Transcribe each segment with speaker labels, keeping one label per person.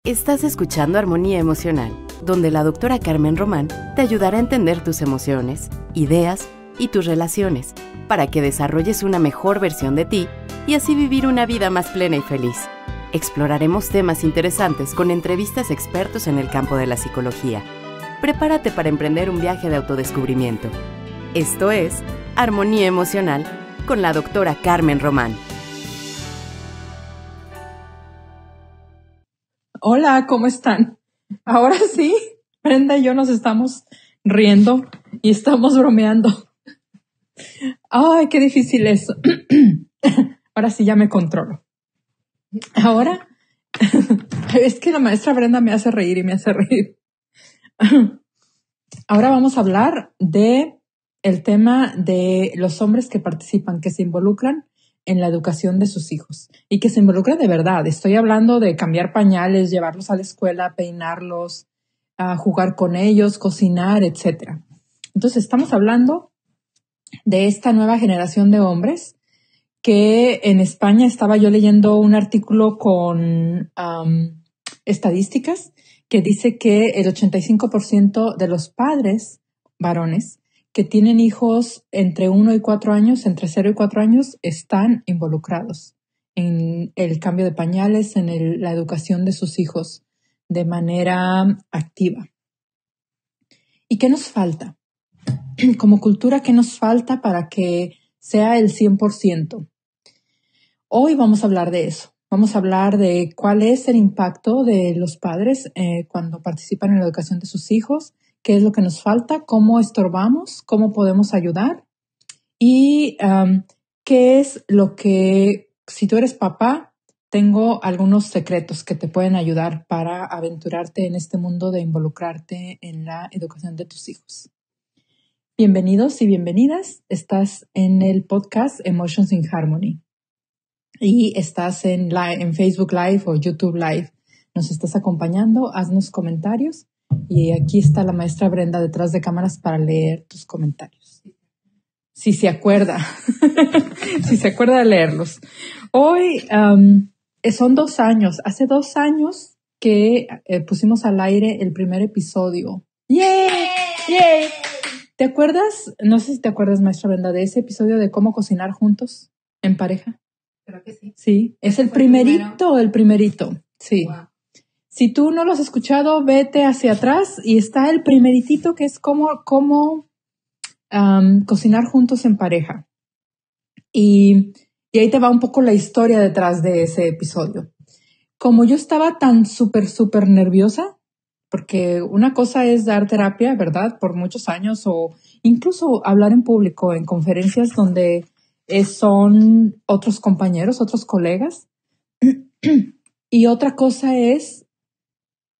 Speaker 1: Estás escuchando Armonía Emocional, donde la doctora Carmen Román te ayudará a entender tus emociones, ideas y tus relaciones para que desarrolles una mejor versión de ti y así vivir una vida más plena y feliz. Exploraremos temas interesantes con entrevistas a expertos en el campo de la psicología. Prepárate para emprender un viaje de autodescubrimiento. Esto es Armonía Emocional con la doctora Carmen Román.
Speaker 2: Hola, ¿cómo están? Ahora sí, Brenda y yo nos estamos riendo y estamos bromeando. Ay, qué difícil eso. Ahora sí ya me controlo. Ahora, es que la maestra Brenda me hace reír y me hace reír. Ahora vamos a hablar de el tema de los hombres que participan, que se involucran en la educación de sus hijos y que se involucran de verdad. Estoy hablando de cambiar pañales, llevarlos a la escuela, peinarlos, jugar con ellos, cocinar, etc. Entonces estamos hablando de esta nueva generación de hombres que en España estaba yo leyendo un artículo con estadísticas que dice que el 85% de los padres varones que tienen hijos entre 1 y 4 años, entre 0 y 4 años, están involucrados en el cambio de pañales, en la educación de sus hijos de manera activa. ¿Y qué nos falta? Como cultura, ¿qué nos falta para que sea el 100%? Hoy vamos a hablar de eso. Vamos a hablar de cuál es el impacto de los padres cuando participan en la educación de sus hijos, qué es lo que nos falta, cómo estorbamos, cómo podemos ayudar y qué es lo que, si tú eres papá, tengo algunos secretos que te pueden ayudar para aventurarte en este mundo de involucrarte en la educación de tus hijos. Bienvenidos y bienvenidas. Estás en el podcast Emotions in Harmony y estás en Facebook Live o YouTube Live. Nos estás acompañando, haznos comentarios. Y aquí está la maestra Brenda detrás de cámaras para leer tus comentarios. Si se acuerda, si se acuerda de leerlos. Hoy son 2 años. Hace 2 años que pusimos al aire el primer episodio. ¡Yay! ¡Yay! ¿Te acuerdas? No sé si te acuerdas, maestra Brenda, de ese episodio de cómo cocinar juntos en pareja.
Speaker 3: Creo que sí.
Speaker 2: Sí, es el primerito. Sí. Wow. Si tú no lo has escuchado, vete hacia atrás y está el primeritito que es cómo cocinar juntos en pareja. Y ahí te va un poco la historia detrás de ese episodio. Como yo estaba tan súper nerviosa, porque una cosa es dar terapia, ¿verdad? Por muchos años o incluso hablar en público en conferencias donde son otros compañeros, otros colegas. Y otra cosa es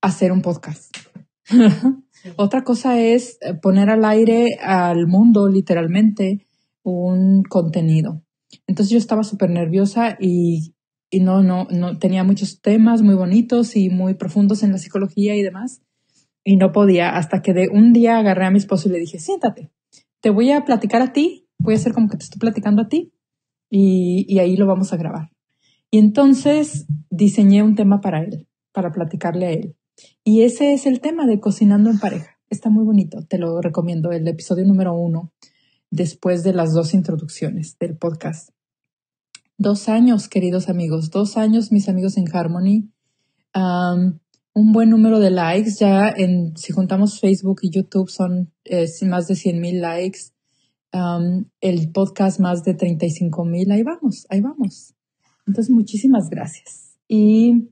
Speaker 2: hacer un podcast. Otra cosa es poner al aire al mundo, literalmente, un contenido. Entonces yo estaba súper nerviosa y no tenía muchos temas muy bonitos y muy profundos en la psicología y demás. Y no podía, hasta que un día agarré a mi esposo y le dije, siéntate, te voy a platicar a ti, voy a hacer como que te estoy platicando a ti y ahí lo vamos a grabar. Y entonces diseñé un tema para él, para platicarle a él. Y ese es el tema de cocinando en pareja. Está muy bonito, te lo recomiendo, el episodio número 1, después de las 2 introducciones del podcast. 2 años, queridos amigos, 2 años, mis amigos en Harmony. Un buen número de likes, ya si juntamos Facebook y YouTube son más de 100,000 likes. El podcast más de 35,000, ahí vamos. Entonces, muchísimas gracias. Y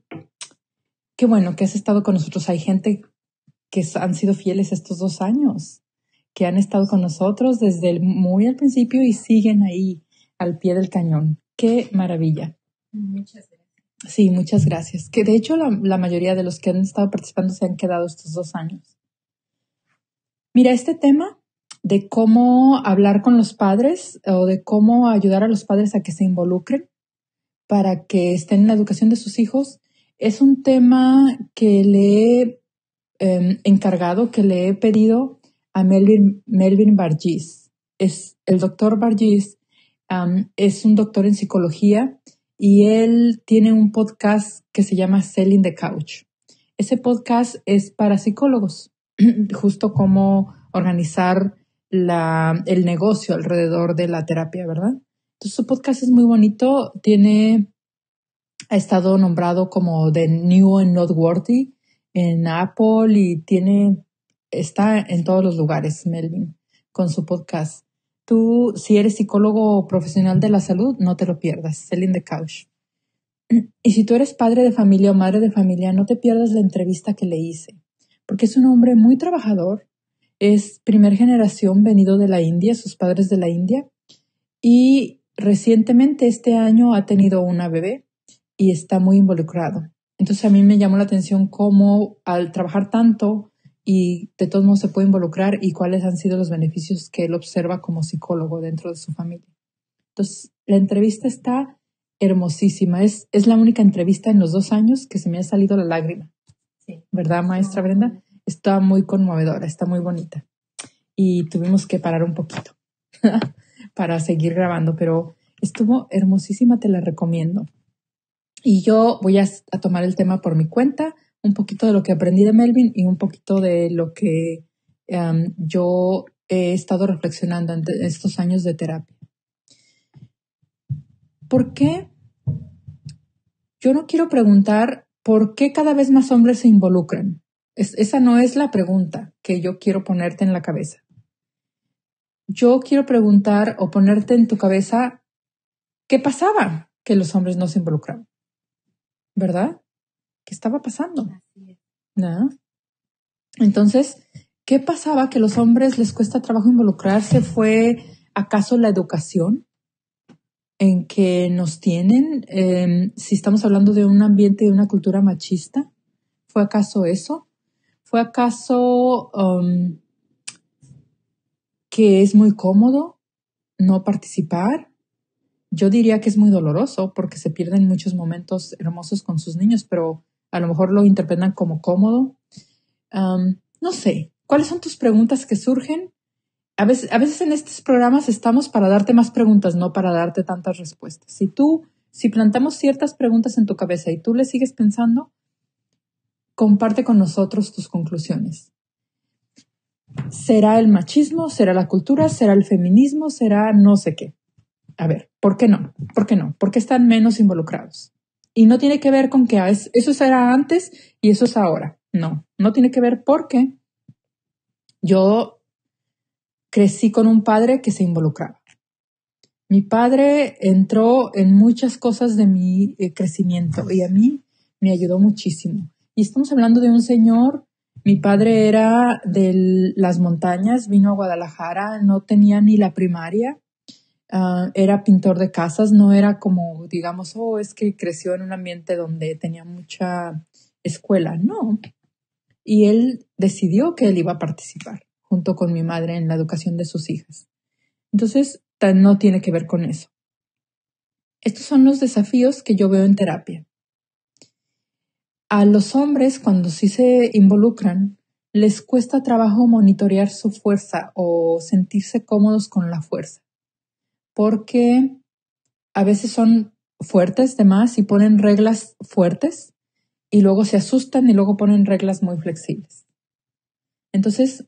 Speaker 2: qué bueno que has estado con nosotros. Hay gente que han sido fieles estos 2 años, que han estado con nosotros desde muy al principio y siguen ahí al pie del cañón. ¡Qué maravilla!
Speaker 3: Muchas gracias.
Speaker 2: Sí, muchas gracias. Que de hecho la mayoría de los que han estado participando se han quedado estos 2 años. Mira, este tema de cómo hablar con los padres o de cómo ayudar a los padres a que se involucren para que estén en la educación de sus hijos es un tema que le he encargado, que le he pedido a Melvin Bargis. El doctor Bargis es un doctor en psicología y él tiene un podcast que se llama Selling the Couch. Ese podcast es para psicólogos, justo cómo organizar el negocio alrededor de la terapia, ¿verdad? Entonces su podcast es muy bonito, ha estado nombrado como The New and Noteworthy en Apple y está en todos los lugares, Melvin, con su podcast. Tú, si eres psicólogo profesional de la salud, no te lo pierdas, Selling the Couch. Y si tú eres padre de familia o madre de familia, no te pierdas la entrevista que le hice, porque es un hombre muy trabajador, es primera generación venido de la India, sus padres de la India, y recientemente este año ha tenido una bebé y está muy involucrado. Entonces a mí me llamó la atención cómo al trabajar tanto y de todos modos se puede involucrar y cuáles han sido los beneficios que él observa como psicólogo dentro de su familia. Entonces la entrevista está hermosísima. Es la única entrevista en los 2 años que se me ha salido la lágrima.
Speaker 3: Sí.
Speaker 2: ¿Verdad, maestra Brenda? Está muy conmovedora, está muy bonita. Y tuvimos que parar un poquito para seguir grabando, pero estuvo hermosísima, te la recomiendo. Y yo voy a tomar el tema por mi cuenta, un poquito de lo que aprendí de Melvin y un poquito de lo que yo he estado reflexionando en estos años de terapia. ¿Por qué? Yo no quiero preguntar por qué cada vez más hombres se involucran. Esa no es la pregunta que yo quiero ponerte en la cabeza. Yo quiero preguntar o ponerte en tu cabeza qué pasaba que los hombres no se involucraban. ¿Verdad? ¿Qué estaba pasando? ¿No? Entonces, ¿qué pasaba que los hombres les cuesta trabajo involucrarse? ¿Fue acaso la educación en que nos tienen? Si estamos hablando de un ambiente y una cultura machista, ¿fue acaso eso? ¿Fue acaso que es muy cómodo no participar? Yo diría que es muy doloroso porque se pierden muchos momentos hermosos con sus niños, pero a lo mejor lo interpretan como cómodo. No sé, ¿cuáles son tus preguntas que surgen? A veces en estos programas estamos para darte más preguntas, no para darte tantas respuestas. Si plantamos ciertas preguntas en tu cabeza y tú le sigues pensando, comparte con nosotros tus conclusiones. ¿Será el machismo? ¿Será la cultura? ¿Será el feminismo? ¿Será no sé qué? A ver, ¿por qué no? ¿Por qué no? ¿Por qué están menos involucrados? Y no tiene que ver con que eso era antes y eso es ahora. No tiene que ver porque yo crecí con un padre que se involucraba. Mi padre entró en muchas cosas de mi crecimiento y a mí me ayudó muchísimo. Y estamos hablando de un señor, mi padre era de las montañas, vino a Guadalajara, no tenía ni la primaria. Era pintor de casas, no era como, digamos, es que creció en un ambiente donde tenía mucha escuela, no. Y él decidió que él iba a participar junto con mi madre en la educación de sus hijas. Entonces, no tiene que ver con eso. Estos son los desafíos que yo veo en terapia. A los hombres, cuando sí se involucran, les cuesta trabajo monitorear su fuerza o sentirse cómodos con la fuerza. Porque a veces son fuertes de más y ponen reglas fuertes y luego se asustan y luego ponen reglas muy flexibles. Entonces,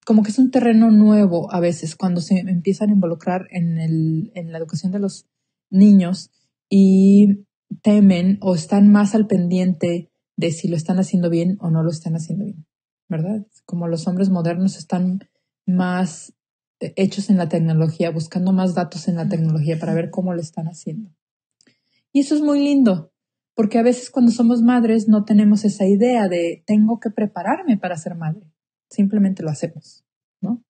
Speaker 2: como que es un terreno nuevo a veces cuando se empiezan a involucrar en la educación de los niños y temen o están más al pendiente de si lo están haciendo bien o no lo están haciendo bien, ¿verdad? Como los hombres modernos están más hechos en la tecnología, buscando más datos en la tecnología para ver cómo lo están haciendo. Y eso es muy lindo, porque a veces cuando somos madres no tenemos esa idea de tengo que prepararme para ser madre. Simplemente lo hacemos, ¿no?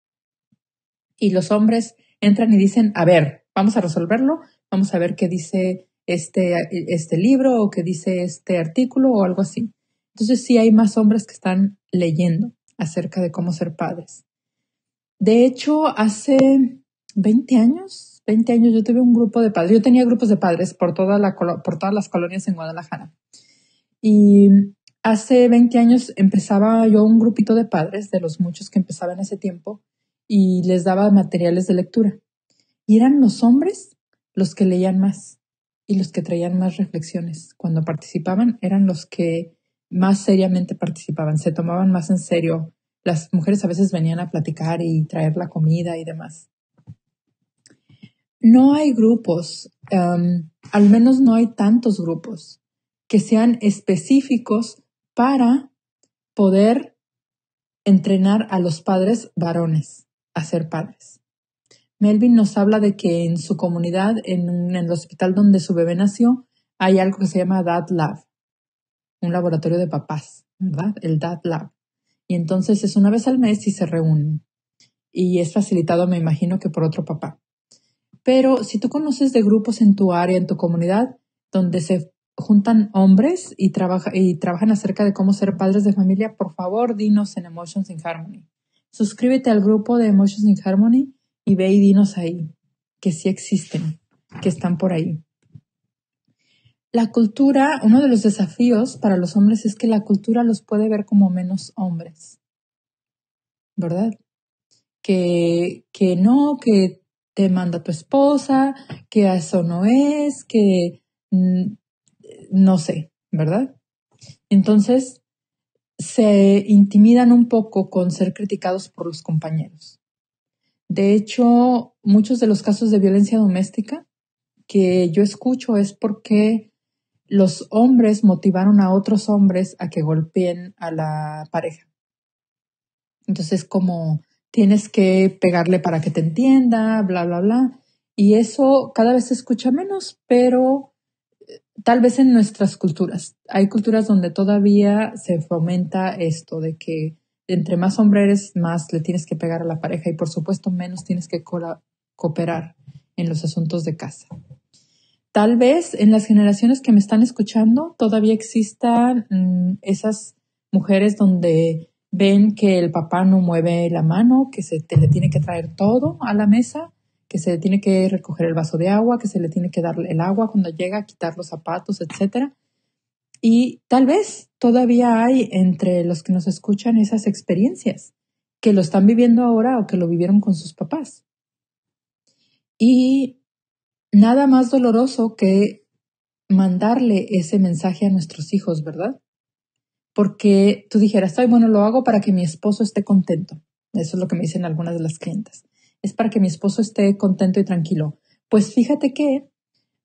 Speaker 2: Y los hombres entran y dicen, a ver, vamos a resolverlo, vamos a ver qué dice este libro o qué dice este artículo o algo así. Entonces sí hay más hombres que están leyendo acerca de cómo ser padres. De hecho, hace 20 años yo tuve un grupo de padres. Yo tenía grupos de padres por todas las colonias en Guadalajara. Y hace 20 años empezaba yo un grupito de padres, de los muchos que empezaban en ese tiempo, y les daba materiales de lectura. Y eran los hombres los que leían más y los que traían más reflexiones. Cuando participaban eran los que más seriamente participaban, se tomaban más en serio. Las mujeres a veces venían a platicar y traer la comida y demás. No hay grupos, al menos no hay tantos grupos que sean específicos para poder entrenar a los padres varones a ser padres. Melvin nos habla de que en su comunidad, en el hospital donde su bebé nació, hay algo que se llama Dad Lab, un laboratorio de papás, ¿verdad? El Dad Lab. Y entonces es una vez al mes y se reúnen. Y es facilitado, me imagino, que por otro papá. Pero si tú conoces de grupos en tu área, en tu comunidad, donde se juntan hombres y trabajan acerca de cómo ser padres de familia, por favor, dinos en Emotions in Harmony. Suscríbete al grupo de Emotions in Harmony y ve y dinos ahí que sí existen, que están por ahí. La cultura, uno de los desafíos para los hombres es que la cultura los puede ver como menos hombres, ¿verdad? Que no, que te manda tu esposa, que eso no es, que no sé, ¿verdad? Entonces se intimidan un poco con ser criticados por los compañeros. De hecho, muchos de los casos de violencia doméstica que yo escucho es porque los hombres motivaron a otros hombres a que golpeen a la pareja. Entonces, como tienes que pegarle para que te entienda, bla, bla, bla. Y eso cada vez se escucha menos, pero tal vez en nuestras culturas. Hay culturas donde todavía se fomenta esto de que entre más hombre eres, más le tienes que pegar a la pareja y por supuesto menos tienes que cooperar en los asuntos de casa. Tal vez en las generaciones que me están escuchando todavía existan esas mujeres donde ven que el papá no mueve la mano, que le tiene que traer todo a la mesa, que se le tiene que recoger el vaso de agua, que se le tiene que dar el agua cuando llega, quitar los zapatos, etc. Y tal vez todavía hay entre los que nos escuchan esas experiencias que lo están viviendo ahora o que lo vivieron con sus papás. Y nada más doloroso que mandarle ese mensaje a nuestros hijos, ¿verdad? Porque tú dijeras, bueno, lo hago para que mi esposo esté contento. Eso es lo que me dicen algunas de las clientas. Es para que mi esposo esté contento y tranquilo. Pues fíjate que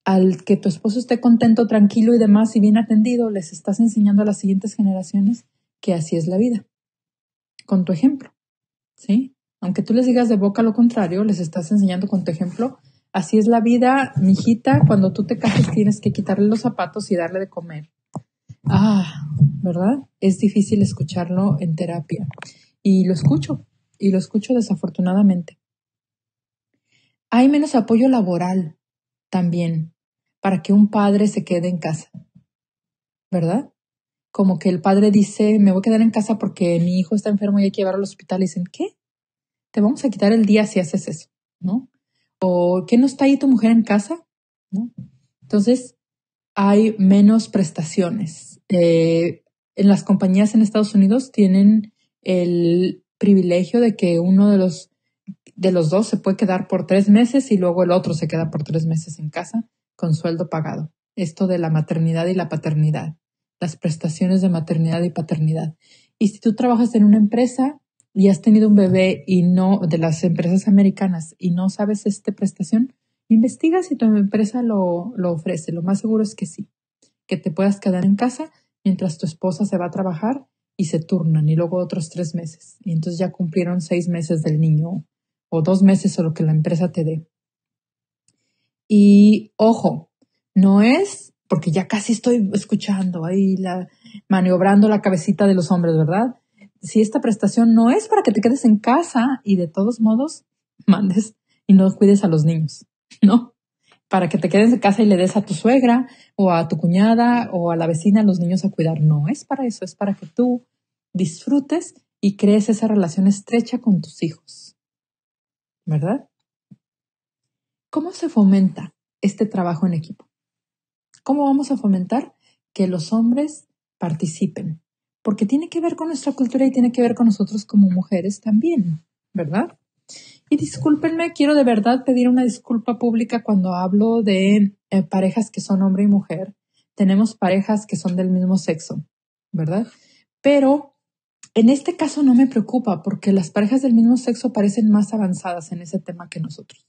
Speaker 2: al que tu esposo esté contento, tranquilo y demás y bien atendido, les estás enseñando a las siguientes generaciones que así es la vida. Con tu ejemplo, ¿sí? Aunque tú les digas de boca lo contrario, les estás enseñando con tu ejemplo. Así es la vida, mijita, cuando tú te cases tienes que quitarle los zapatos y darle de comer. ¿Verdad? Es difícil escucharlo en terapia. Y lo escucho desafortunadamente. Hay menos apoyo laboral también para que un padre se quede en casa, ¿verdad? Como que el padre dice, me voy a quedar en casa porque mi hijo está enfermo y hay que llevarlo al hospital. Y dicen, ¿qué? Te vamos a quitar el día si haces eso, ¿no? O ¿qué no está ahí tu mujer en casa? ¿No? Entonces, hay menos prestaciones. En las compañías en Estados Unidos tienen el privilegio de que uno de los dos se puede quedar por 3 meses y luego el otro se queda por 3 meses en casa con sueldo pagado. Esto de la maternidad y la paternidad, las prestaciones de maternidad y paternidad. Y si tú trabajas en una empresa y has tenido un bebé y no, de las empresas americanas, y no sabes esta prestación, investiga si tu empresa lo ofrece. Lo más seguro es que sí, que te puedas quedar en casa mientras tu esposa se va a trabajar y se turnan y luego otros 3 meses. Y entonces ya cumplieron 6 meses del niño o 2 meses o lo que la empresa te dé. Y ojo, no es, porque ya casi estoy escuchando ahí maniobrando la cabecita de los hombres, ¿verdad? Si esta prestación no es para que te quedes en casa y de todos modos mandes y no cuides a los niños, ¿no? Para que te quedes en casa y le des a tu suegra o a tu cuñada o a la vecina a los niños a cuidar. No es para eso, es para que tú disfrutes y crees esa relación estrecha con tus hijos, ¿verdad? ¿Cómo se fomenta este trabajo en equipo? ¿Cómo vamos a fomentar que los hombres participen? Porque tiene que ver con nuestra cultura y tiene que ver con nosotros como mujeres también, ¿verdad? Y discúlpenme, quiero de verdad pedir una disculpa pública cuando hablo de parejas que son hombre y mujer. Tenemos parejas que son del mismo sexo. ¿verdad? Pero en este caso no me preocupa porque las parejas del mismo sexo parecen más avanzadas en ese tema que nosotros.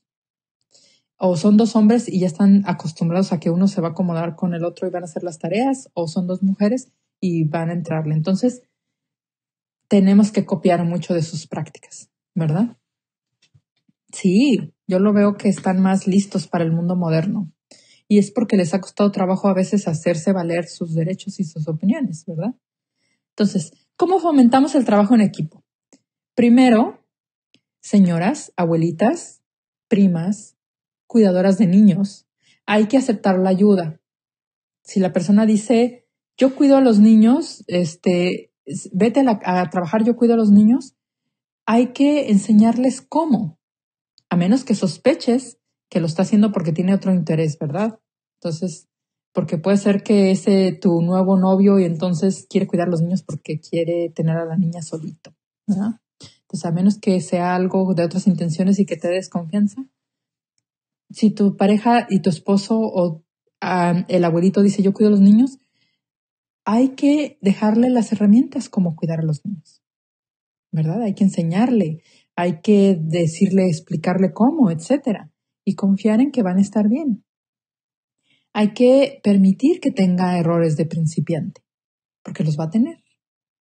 Speaker 2: O son dos hombres y ya están acostumbrados a que uno se va a acomodar con el otro y van a hacer las tareas, o son dos mujeres y van a entrarle. Entonces, tenemos que copiar mucho de sus prácticas, ¿verdad? Sí, yo lo veo que están más listos para el mundo moderno. Y es porque les ha costado trabajo a veces hacerse valer sus derechos y sus opiniones, ¿verdad? Entonces, ¿cómo fomentamos el trabajo en equipo? Primero, señoras, abuelitas, primas, cuidadoras de niños, hay que aceptar la ayuda. Si la persona dice, yo cuido a los niños, vete a trabajar, yo cuido a los niños, hay que enseñarles cómo, a menos que sospeches que lo está haciendo porque tiene otro interés, ¿verdad? Entonces, porque puede ser que ese tu nuevo novio y entonces quiere cuidar a los niños porque quiere tener a la niña solito, ¿verdad? Entonces, a menos que sea algo de otras intenciones y que te des confianza. Si tu pareja y tu esposo o el abuelito dice yo cuido a los niños, hay que dejarle las herramientas como cuidar a los niños, ¿verdad? Hay que enseñarle, hay que decirle, explicarle cómo, etcétera, y confiar en que van a estar bien. Hay que permitir que tenga errores de principiante, porque los va a tener,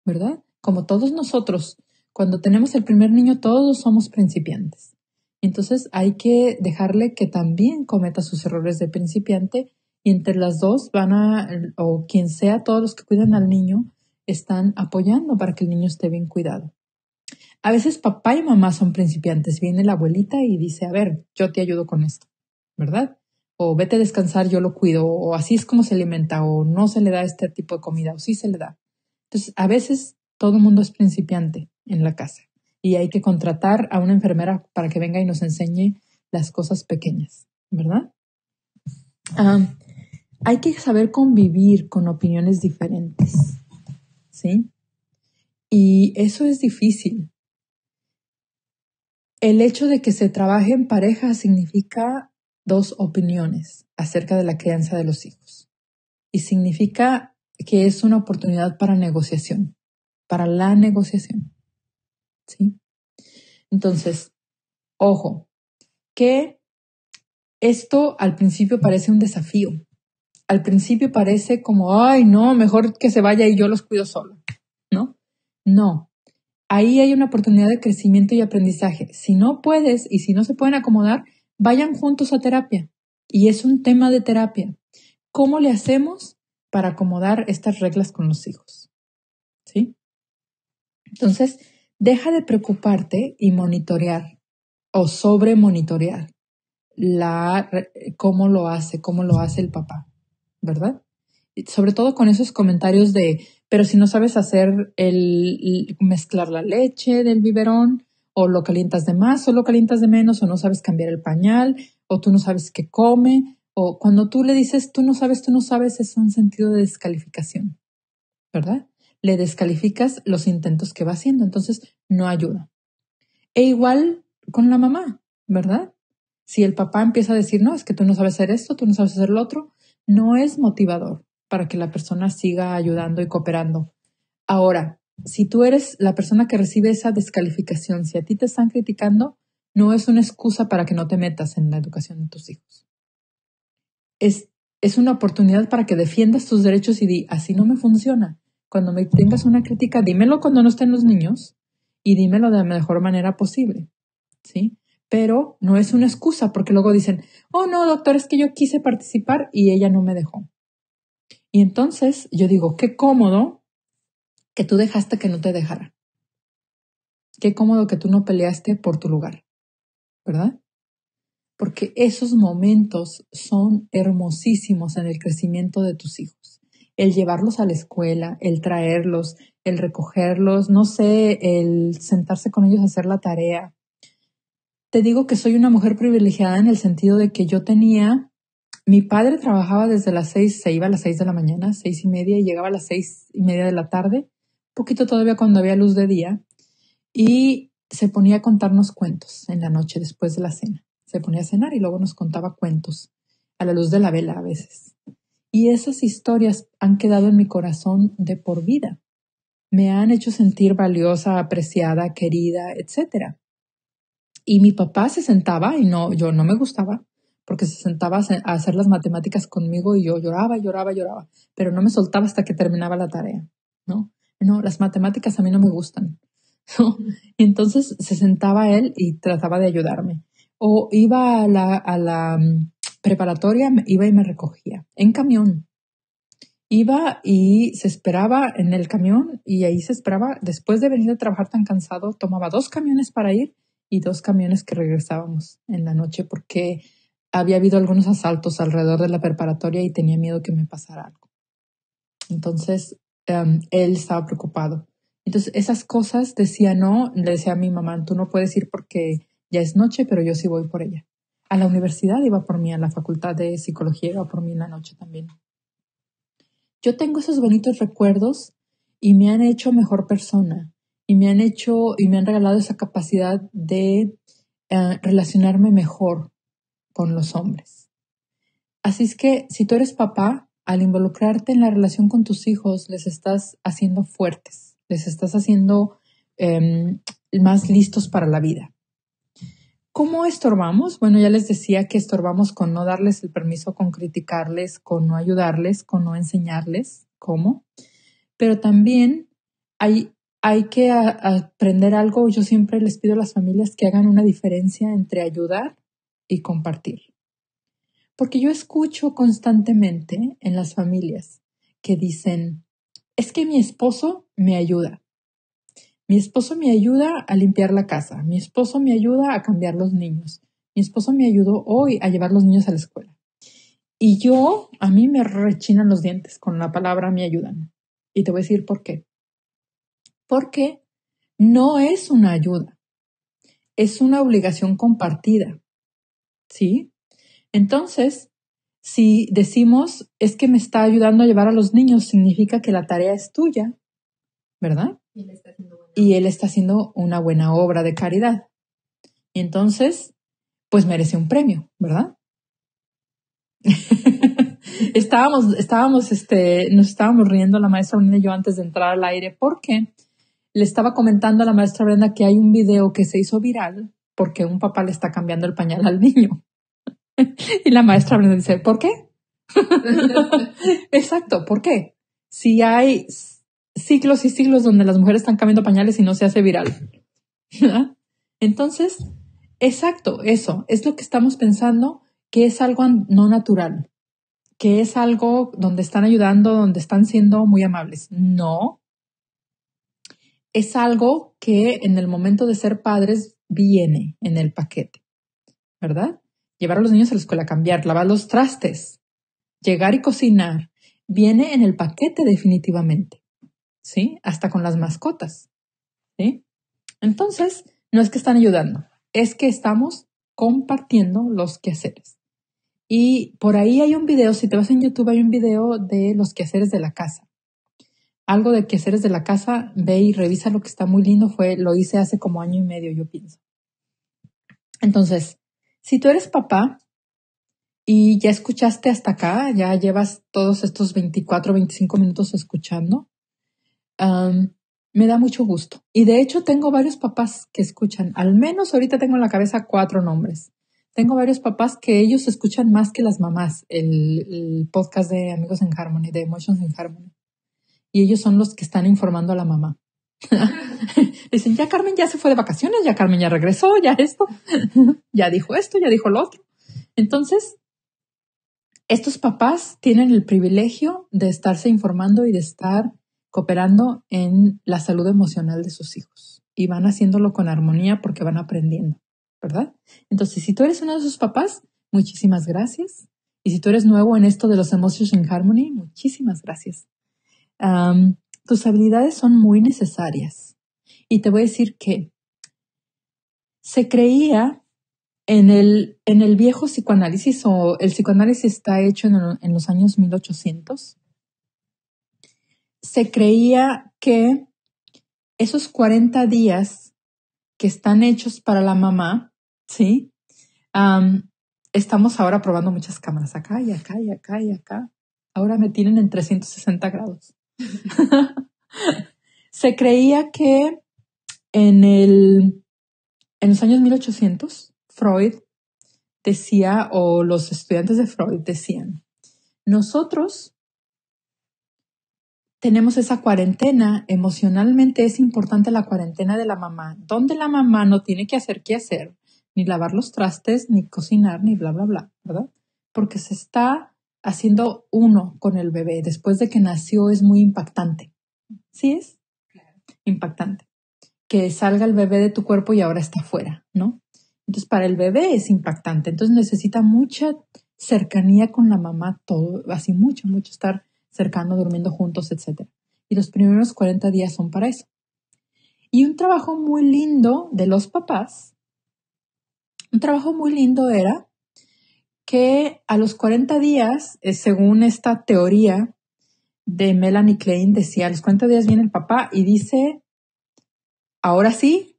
Speaker 2: ¿verdad? Como todos nosotros, cuando tenemos el primer niño, todos somos principiantes. Entonces hay que dejarle que también cometa sus errores de principiante y entre las dos o quien sea, todos los que cuidan al niño, están apoyando para que el niño esté bien cuidado. A veces papá y mamá son principiantes. Viene la abuelita y dice, a ver, yo te ayudo con esto, ¿verdad? O vete a descansar, yo lo cuido, o así es como se alimenta, o no se le da este tipo de comida, o sí se le da. Entonces, a veces todo el mundo es principiante en la casa y hay que contratar a una enfermera para que venga y nos enseñe las cosas pequeñas, ¿verdad? Hay que saber convivir con opiniones diferentes, ¿sí? Y eso es difícil. El hecho de que se trabaje en pareja significa dos opiniones acerca de la crianza de los hijos. Y significa que es una oportunidad para negociación, para la negociación, ¿sí? Entonces, ojo, que esto al principio parece un desafío. Al principio parece como, ay, no, mejor que se vaya y yo los cuido solo, ¿no? No. Ahí hay una oportunidad de crecimiento y aprendizaje. Si no puedes y si no se pueden acomodar, vayan juntos a terapia. Y es un tema de terapia. ¿Cómo le hacemos para acomodar estas reglas con los hijos? ¿Sí? Entonces, deja de preocuparte y monitorear o sobre monitorear cómo lo hace el papá, ¿verdad? Sobre todo con esos comentarios de, pero si no sabes hacer mezclar la leche del biberón, o lo calientas de más, o lo calientas de menos, o no sabes cambiar el pañal, o tú no sabes qué come, o cuando tú le dices tú no sabes, es un sentido de descalificación, ¿verdad? Le descalificas los intentos que va haciendo, entonces no ayuda. E igual con la mamá, ¿verdad? Si el papá empieza a decir, no, es que tú no sabes hacer esto, tú no sabes hacer lo otro, no es motivador para que la persona siga ayudando y cooperando. Ahora, si tú eres la persona que recibe esa descalificación, si a ti te están criticando, no es una excusa para que no te metas en la educación de tus hijos. Es una oportunidad para que defiendas tus derechos y di, así no me funciona. Cuando me tengas una crítica, dímelo cuando no estén los niños y dímelo de la mejor manera posible, ¿sí? Pero no es una excusa porque luego dicen, oh no, doctor, es que yo quise participar y ella no me dejó. Y entonces yo digo, qué cómodo que tú dejaste que no te dejara. Qué cómodo que tú no peleaste por tu lugar, ¿verdad? Porque esos momentos son hermosísimos en el crecimiento de tus hijos. El llevarlos a la escuela, el traerlos, el recogerlos, no sé, el sentarse con ellos a hacer la tarea. Te digo que soy una mujer privilegiada en el sentido de que mi padre trabajaba desde las 6, se iba a las 6 de la mañana, 6:30, y llegaba a las 6:30 de la tarde, poquito todavía cuando había luz de día, y se ponía a contarnos cuentos en la noche después de la cena. Se ponía a cenar y luego nos contaba cuentos a la luz de la vela a veces. Y esas historias han quedado en mi corazón de por vida. Me han hecho sentir valiosa, apreciada, querida, etc. Y mi papá se sentaba, y yo no me gustaba, porque se sentaba a hacer las matemáticas conmigo y yo lloraba, pero no me soltaba hasta que terminaba la tarea, ¿no? No, las matemáticas a mí no me gustan, ¿no? Y entonces se sentaba él y trataba de ayudarme. O iba a la preparatoria, iba y me recogía en camión. Iba y se esperaba en el camión y ahí se esperaba, después de venir a trabajar tan cansado, tomaba 2 camiones para ir y 2 camiones que regresábamos en la noche porque había habido algunos asaltos alrededor de la preparatoria y tenía miedo que me pasara algo. Entonces, él estaba preocupado. Entonces, esas cosas decía no, le decía a mi mamá, tú no puedes ir porque ya es noche, pero yo sí voy por ella. A la universidad iba por mí, a la facultad de psicología iba por mí en la noche también. Yo tengo esos bonitos recuerdos y me han hecho mejor persona y me han regalado esa capacidad de relacionarme mejor con los hombres. Así es que si tú eres papá, al involucrarte en la relación con tus hijos, les estás haciendo fuertes, les estás haciendo más listos para la vida. ¿Cómo estorbamos? Bueno, ya les decía que estorbamos con no darles el permiso, con criticarles, con no ayudarles, con no enseñarles cómo. Pero también hay que aprender algo. Yo siempre les pido a las familias que hagan una diferencia entre ayudar y compartir. Porque yo escucho constantemente en las familias que dicen, es que mi esposo me ayuda. Mi esposo me ayuda a limpiar la casa. Mi esposo me ayuda a cambiar los niños. Mi esposo me ayudó hoy a llevar los niños a la escuela. Y a mí me rechinan los dientes con la palabra me ayudan. Y te voy a decir por qué. Porque no es una ayuda. Es una obligación compartida. ¿Sí? Entonces, si decimos es que me está ayudando a llevar a los niños, significa que la tarea es tuya, ¿verdad? Y él está haciendo una buena obra de caridad. Y entonces, pues merece un premio, ¿verdad? Nos estábamos riendo la maestra Brenda y yo antes de entrar al aire porque le estaba comentando a la maestra Brenda que hay un video que se hizo viral porque un papá le está cambiando el pañal al niño. Y la maestra Brenda dice, ¿por qué? Exacto, ¿por qué? Si hay siglos y siglos donde las mujeres están cambiando pañales y no se hace viral. Entonces, exacto, eso es lo que estamos pensando, que es algo no natural, que es algo donde están ayudando, donde están siendo muy amables. No, es algo que en el momento de ser padres viene en el paquete, ¿verdad? Llevar a los niños a la escuela, cambiar, lavar los trastes, llegar y cocinar, viene en el paquete definitivamente, ¿sí? Hasta con las mascotas, ¿sí? Entonces, no es que están ayudando, es que estamos compartiendo los quehaceres. Y por ahí hay un video, si te vas en YouTube, hay un video de los quehaceres de la casa. Algo de quehaceres de la casa, ve y revisa lo que está muy lindo, lo hice hace como 1 año y medio, yo pienso. Entonces, si tú eres papá y ya escuchaste hasta acá, ya llevas todos estos 24, 25 minutos escuchando, me da mucho gusto. Y de hecho tengo varios papás que escuchan, al menos ahorita tengo en la cabeza 4 nombres. Tengo varios papás que ellos escuchan más que las mamás, el podcast de Amigos en Harmony, de Emotions in Harmony. Y ellos son los que están informando a la mamá. Dicen, ya Carmen ya se fue de vacaciones, ya Carmen ya regresó, ya esto, ya dijo esto, ya dijo lo otro. Entonces, estos papás tienen el privilegio de estarse informando y de estar cooperando en la salud emocional de sus hijos. Y van haciéndolo con armonía porque van aprendiendo, ¿verdad? Entonces, si tú eres uno de esos papás, muchísimas gracias. Y si tú eres nuevo en esto de los Emotions in Harmony, muchísimas gracias. Tus habilidades son muy necesarias. Y te voy a decir que se creía en el viejo psicoanálisis, o el psicoanálisis está hecho en los años 1800, se creía que esos 40 días que están hechos para la mamá, ¿sí? Estamos ahora probando muchas cámaras acá y acá y acá y acá. Ahora me tienen en 360 grados. Se creía que en los años 1800, Freud decía, o los estudiantes de Freud decían, nosotros tenemos esa cuarentena, emocionalmente es importante la cuarentena de la mamá, donde la mamá no tiene que hacer qué hacer, ni lavar los trastes, ni cocinar, ni bla, bla, bla, ¿verdad? Porque se está haciendo uno con el bebé. Después de que nació es muy impactante. ¿Sí es?
Speaker 3: Claro.
Speaker 2: Impactante. Que salga el bebé de tu cuerpo y ahora está afuera, ¿no? Entonces, para el bebé es impactante. Entonces, necesita mucha cercanía con la mamá, todo, así mucho estar cercano, durmiendo juntos, etc. Y los primeros 40 días son para eso. Y un trabajo muy lindo de los papás, era que a los 40 días, según esta teoría de Melanie Klein, decía, a los 40 días viene el papá y dice, ahora sí,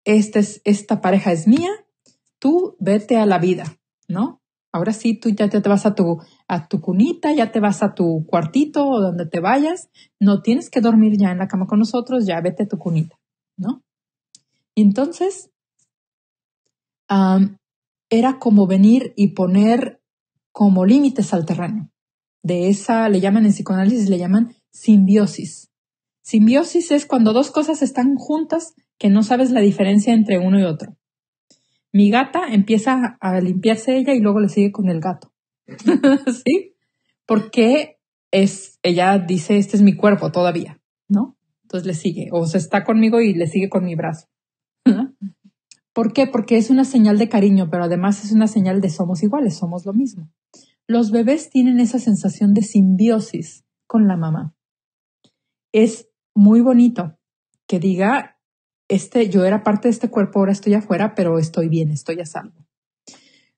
Speaker 2: esta pareja es mía, tú vete a la vida, ¿no? Ahora sí, tú ya te vas a tu cunita, ya te vas a tu cuartito o donde te vayas, no tienes que dormir ya en la cama con nosotros, ya vete a tu cunita, ¿no? Y entonces, era como venir y poner como límites al terreno. De esa, le llaman en psicoanálisis, le llaman simbiosis. Simbiosis es cuando dos cosas están juntas que no sabes la diferencia entre uno y otro. Mi gata empieza a limpiarse ella y luego le sigue con el gato. ¿Sí? Porque ella dice, este es mi cuerpo todavía, ¿no? Entonces le sigue. O se está conmigo y le sigue con mi brazo. ¿Por qué? Porque es una señal de cariño, pero además es una señal de somos iguales, somos lo mismo. Los bebés tienen esa sensación de simbiosis con la mamá. Es muy bonito que diga, yo era parte de este cuerpo, ahora estoy afuera, pero estoy bien, estoy a salvo.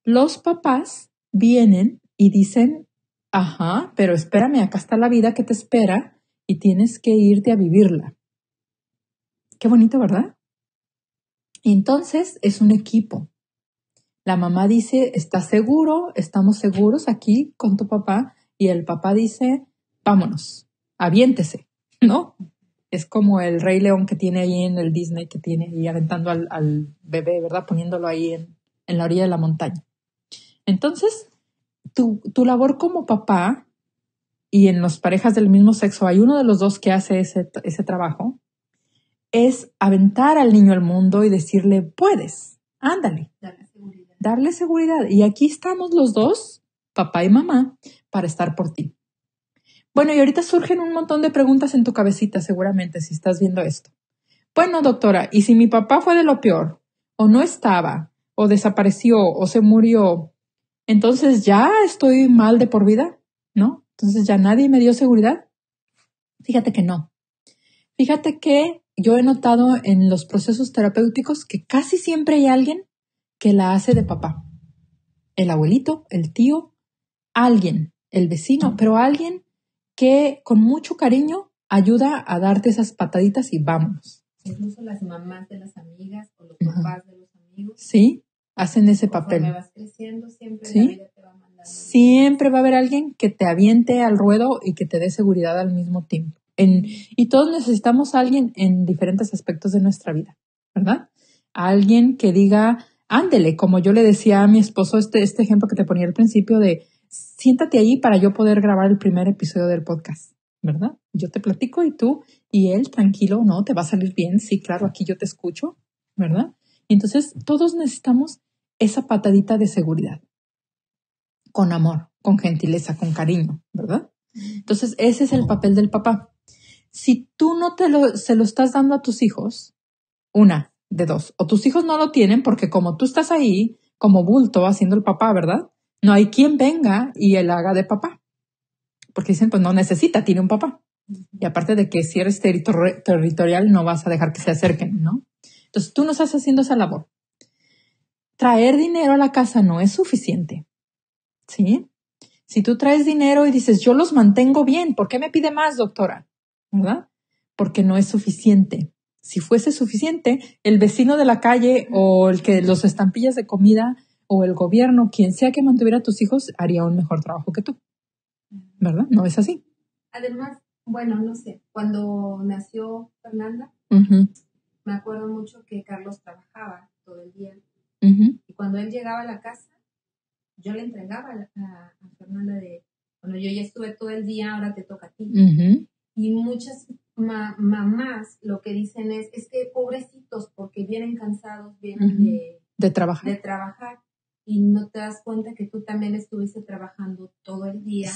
Speaker 2: Los papás vienen y dicen, ajá, pero espérame, acá está la vida que te espera y tienes que irte a vivirla. Qué bonito, ¿verdad? Y entonces es un equipo. La mamá dice, ¿estás seguro? Estamos seguros aquí con tu papá. Y el papá dice, vámonos, aviéntese, ¿no? Es como el Rey León que tiene ahí en el Disney, que tiene ahí aventando al bebé, ¿verdad? Poniéndolo ahí en la orilla de la montaña. Entonces, tu labor como papá, y en las parejas del mismo sexo hay uno de los dos que hace ese trabajo, es aventar al niño al mundo y decirle, puedes, ándale. Darle seguridad. Y aquí estamos los dos, papá y mamá, para estar por ti. Bueno, y ahorita surgen un montón de preguntas en tu cabecita, seguramente, si estás viendo esto. Bueno, doctora, ¿y si mi papá fue de lo peor? ¿O no estaba? ¿O desapareció? ¿O se murió? Entonces, ¿ya estoy mal de por vida? ¿No? Entonces, ¿ya nadie me dio seguridad? Fíjate que no. Fíjate que yo he notado en los procesos terapéuticos que casi siempre hay alguien que la hace de papá. El abuelito, el tío, alguien, el vecino, pero alguien que con mucho cariño ayuda a darte esas pataditas y vámonos.
Speaker 3: Incluso las mamás de las amigas o los papás de los amigos.
Speaker 2: Sí, hacen ese papel.
Speaker 3: Conforme vas creciendo, siempre
Speaker 2: ¿sí?
Speaker 3: la vida te va mandando.
Speaker 2: Siempre va a haber alguien que te aviente al ruedo y que te dé seguridad al mismo tiempo. Y todos necesitamos a alguien en diferentes aspectos de nuestra vida, ¿verdad? A alguien que diga, ándele, como yo le decía a mi esposo, este ejemplo que te ponía al principio de siéntate ahí para yo poder grabar el primer episodio del podcast, ¿verdad? Yo te platico y tú y él, tranquilo, ¿no? Te va a salir bien, sí, claro, aquí yo te escucho, ¿verdad? Y entonces todos necesitamos esa patadita de seguridad, con amor, con gentileza, con cariño, ¿verdad? Entonces ese es el papel del papá. Si tú no se lo estás dando a tus hijos, una de dos, o tus hijos no lo tienen porque como tú estás ahí, como bulto haciendo el papá, ¿verdad? No hay quien venga y él haga de papá. Porque dicen, pues no necesita, tiene un papá. Y aparte de que si eres territorial, no vas a dejar que se acerquen, ¿no? Entonces tú no estás haciendo esa labor. Traer dinero a la casa no es suficiente, ¿sí? Si tú traes dinero y dices, yo los mantengo bien, ¿por qué me pide más, doctora? ¿Verdad? Porque no es suficiente. Si fuese suficiente, el vecino de la calle o el que los estampillas de comida o el gobierno, quien sea que mantuviera a tus hijos, haría un mejor trabajo que tú. ¿verdad? No es así.
Speaker 3: Además, bueno, no sé, cuando nació Fernanda, me acuerdo mucho que Carlos trabajaba todo el día. Y cuando él llegaba a la casa, yo le entregaba a Fernanda de, bueno, yo ya estuve todo el día, ahora te toca a ti. Y muchas mamás lo que dicen es que pobrecitos, porque vienen cansados, vienen
Speaker 2: de trabajar.
Speaker 3: Y no te das cuenta que tú también estuviste trabajando todo el día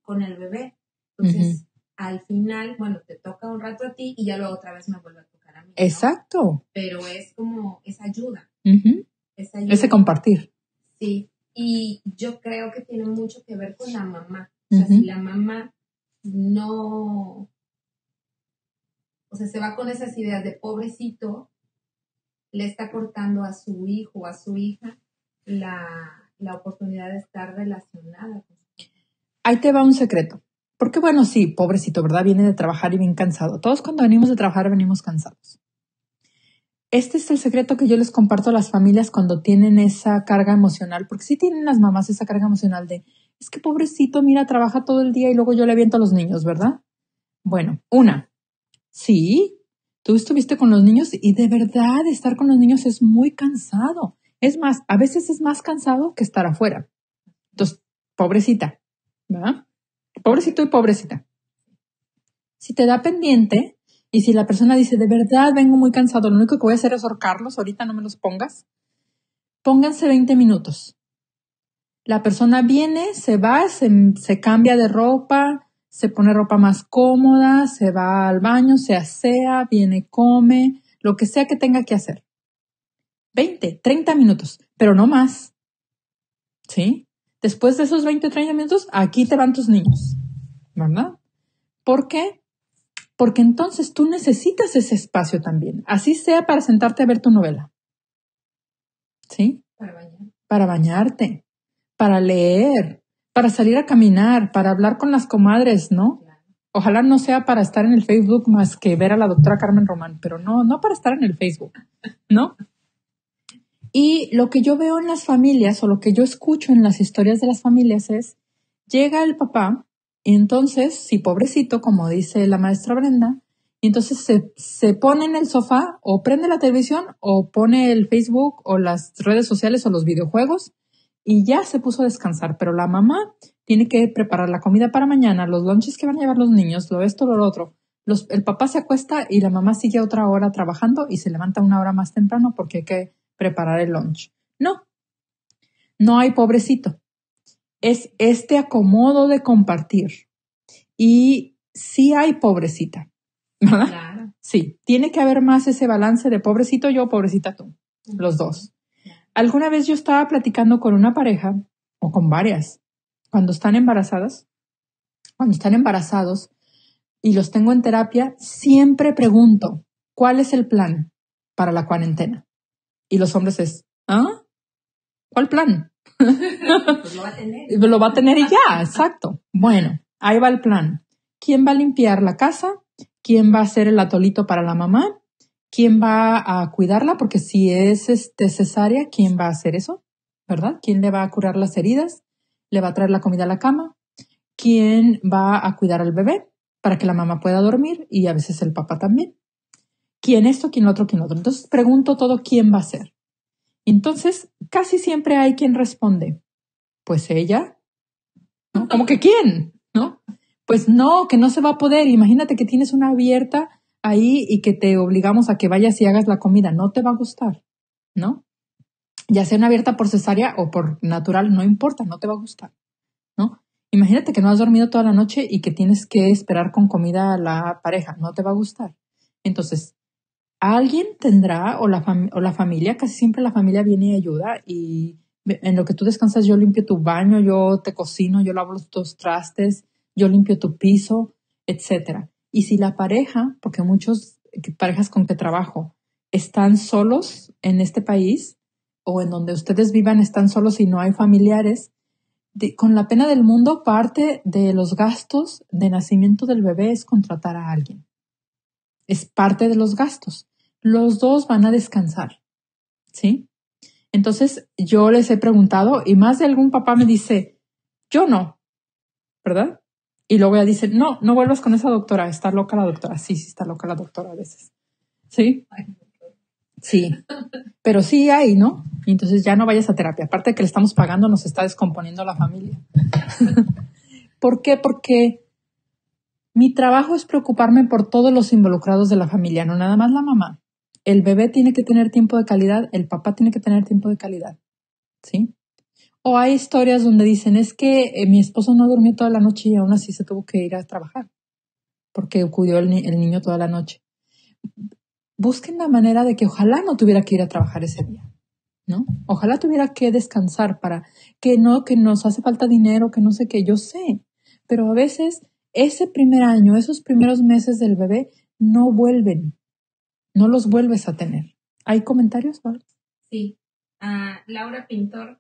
Speaker 3: con el bebé. Entonces, al final, bueno, te toca un rato a ti y ya luego otra vez me vuelve a tocar a mí, ¿no?
Speaker 2: Exacto.
Speaker 3: Pero es como esa ayuda. Esa ayuda.
Speaker 2: Ese compartir.
Speaker 3: Sí. Y yo creo que tiene mucho que ver con la mamá. O sea, si la mamá no, o sea, se va con esas ideas de pobrecito, le está cortando a su hijo o a su hija la oportunidad de estar relacionada con su hijo.
Speaker 2: Ahí te va un secreto. Porque bueno, sí, pobrecito, ¿verdad? Viene de trabajar y bien cansado. Todos cuando venimos de trabajar venimos cansados. Este es el secreto que yo les comparto a las familias cuando tienen esa carga emocional, porque sí tienen las mamás esa carga emocional de, es que pobrecito, mira, trabaja todo el día y luego yo le aviento a los niños, ¿verdad? Bueno, sí, tú estuviste con los niños y de verdad estar con los niños es muy cansado. Es más, a veces es más cansado que estar afuera. Entonces, pobrecita, ¿verdad? Pobrecito y pobrecita. Si te da pendiente y si la persona dice, de verdad vengo muy cansado, lo único que voy a hacer es ahorcarlos, ahorita no me los pongas, pónganse 20 minutos. La persona viene, se va, se cambia de ropa, se pone ropa más cómoda, se va al baño, se asea, viene, come, lo que sea que tenga que hacer. 20, 30 minutos, pero no más. ¿Sí? Después de esos 20, 30 minutos, aquí te van tus niños, ¿verdad? ¿Por qué? Porque entonces tú necesitas ese espacio también, así sea para sentarte a ver tu novela. ¿Sí? Para bañarte, para leer, para salir a caminar, para hablar con las comadres, ¿no? Ojalá no sea para estar en el Facebook más que ver a la doctora Carmen Román, pero no para estar en el Facebook, ¿no? Y lo que yo veo en las familias o lo que yo escucho en las historias de las familias es, llega el papá y entonces, sí, pobrecito, como dice la maestra Brenda, y entonces se pone en el sofá o prende la televisión o pone el Facebook o las redes sociales o los videojuegos y ya se puso a descansar. Pero la mamá tiene que preparar la comida para mañana, los lunches que van a llevar los niños, lo esto, lo otro. El papá se acuesta y la mamá sigue otra hora trabajando y se levanta una hora más temprano porque hay que preparar el lunch. No hay pobrecito. Es este acomodo de compartir. Y sí hay pobrecita, ¿verdad?
Speaker 3: Claro.
Speaker 2: Sí, tiene que haber más ese balance de pobrecito yo, pobrecita tú, los dos. Alguna vez yo estaba platicando con una pareja, o con varias, cuando están embarazados, y los tengo en terapia, siempre pregunto, ¿cuál es el plan para la cuarentena? Y los hombres es, ¿cuál plan?
Speaker 3: Pues lo va a tener.
Speaker 2: Lo va a tener y ya, exacto. Bueno, ahí va el plan. ¿Quién va a limpiar la casa? ¿Quién va a hacer el atolito para la mamá? ¿Quién va a cuidarla? Porque si es cesárea, ¿quién va a hacer eso? ¿Verdad? ¿Quién le va a curar las heridas? ¿Le va a traer la comida a la cama? ¿Quién va a cuidar al bebé para que la mamá pueda dormir? Y a veces el papá también. ¿Quién esto? ¿Quién lo otro? ¿Quién lo otro? Entonces pregunto todo quién va a hacer. Entonces casi siempre hay quien responde. Pues ella, ¿no? ¿Cómo que quién? ¿No? Pues no, que no se va a poder. Imagínate que tienes una abierta ahí y que te obligamos a que vayas y hagas la comida. No te va a gustar, ¿no? Ya sea una abierta por cesárea o por natural, no importa, no te va a gustar, ¿no? Imagínate que no has dormido toda la noche y que tienes que esperar con comida a la pareja. No te va a gustar. Entonces, alguien tendrá, o la familia, casi siempre la familia viene y ayuda y en lo que tú descansas yo limpio tu baño, yo te cocino, yo lavo tus trastes, yo limpio tu piso, etcétera. Y si la pareja, porque muchas parejas con que trabajo están solos en este país o en donde ustedes vivan están solos y no hay familiares, con la pena del mundo parte de los gastos de nacimiento del bebé es contratar a alguien. Es parte de los gastos. Los dos van a descansar, ¿sí? Entonces, yo les he preguntado y más de algún papá me dice, yo no, ¿verdad? Y luego ya dicen, no vuelvas con esa doctora, está loca la doctora. Sí, está loca la doctora a veces. ¿Sí? Sí, pero sí hay, ¿no? Y entonces ya no vayas a terapia. Aparte de que le estamos pagando, nos está descomponiendo la familia. ¿Por qué? Porque mi trabajo es preocuparme por todos los involucrados de la familia, no nada más la mamá. El bebé tiene que tener tiempo de calidad, el papá tiene que tener tiempo de calidad, ¿sí? O hay historias donde dicen, es que mi esposo no durmió toda la noche y aún así se tuvo que ir a trabajar porque cuidó el niño toda la noche. Busquen la manera de que ojalá no tuviera que ir a trabajar ese día, ¿no? Ojalá tuviera que descansar para que nos hace falta dinero, que no sé qué, yo sé. Pero a veces ese primer año, esos primeros meses del bebé no vuelven, no los vuelves a tener. ¿Hay comentarios, Paula?
Speaker 3: Sí. Laura Pintor.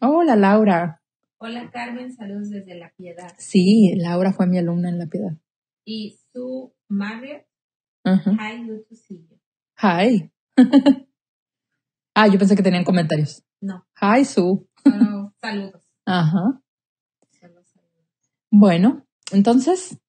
Speaker 2: Hola, Laura.
Speaker 3: Hola, Carmen, saludos desde La Piedad.
Speaker 2: Sí, Laura fue mi alumna en La Piedad.
Speaker 3: Y Sue Marriott.
Speaker 2: Uh-huh.
Speaker 3: Hi, good to see you.
Speaker 2: Hi. Yo pensé que tenían comentarios.
Speaker 3: No.
Speaker 2: Hi, Sue.
Speaker 3: Solo saludos.
Speaker 2: Ajá.
Speaker 3: Solo saludos.
Speaker 2: Bueno, entonces,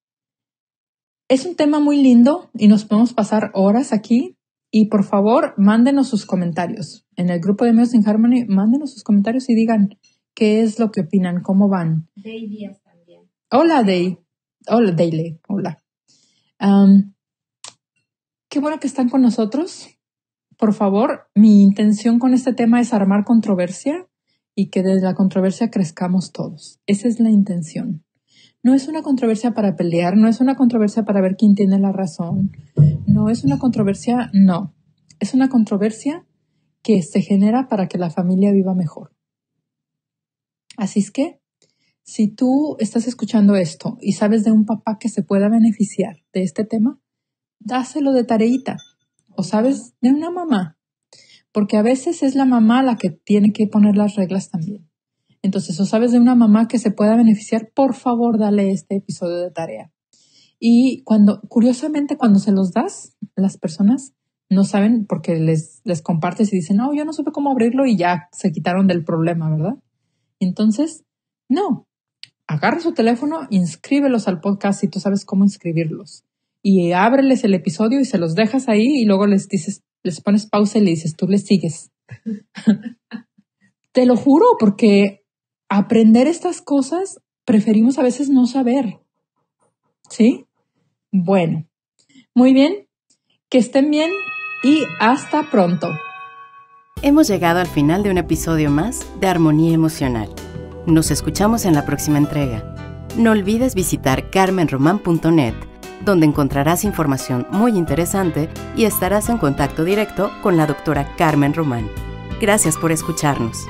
Speaker 2: es un tema muy lindo y nos podemos pasar horas aquí. Y por favor, mándenos sus comentarios. En el grupo de Amigos in Harmony, mándenos sus comentarios y digan qué es lo que opinan, cómo van.
Speaker 3: Day Díaz también.
Speaker 2: Hola, Day. Hola, Dayle. Hola. Qué bueno que están con nosotros. Por favor, mi intención con este tema es armar controversia y que desde la controversia crezcamos todos. Esa es la intención. No es una controversia para pelear, no es una controversia para ver quién tiene la razón, no es una controversia, no. Es una controversia que se genera para que la familia viva mejor. Así es que, si tú estás escuchando esto y sabes de un papá que se pueda beneficiar de este tema, dáselo de tareita. O sabes de una mamá, porque a veces es la mamá la que tiene que poner las reglas también. Entonces, o sabes de una mamá que se pueda beneficiar, por favor, dale este episodio de tarea. Y curiosamente, cuando se los das, las personas no saben porque les compartes y dicen, no, yo no supe cómo abrirlo y ya se quitaron del problema, ¿verdad? Entonces, no. Agarra su teléfono, inscríbelos al podcast si tú sabes cómo inscribirlos. Y ábreles el episodio y se los dejas ahí y luego les pones pausa y le dices, tú les sigues. Te lo juro, porque aprender estas cosas preferimos a veces no saber. ¿Sí? Bueno, muy bien. Que estén bien y hasta pronto.
Speaker 1: Hemos llegado al final de un episodio más de Armonía Emocional. Nos escuchamos en la próxima entrega. No olvides visitar carmenroman.net, donde encontrarás información muy interesante y estarás en contacto directo con la doctora Carmen Román. Gracias por escucharnos.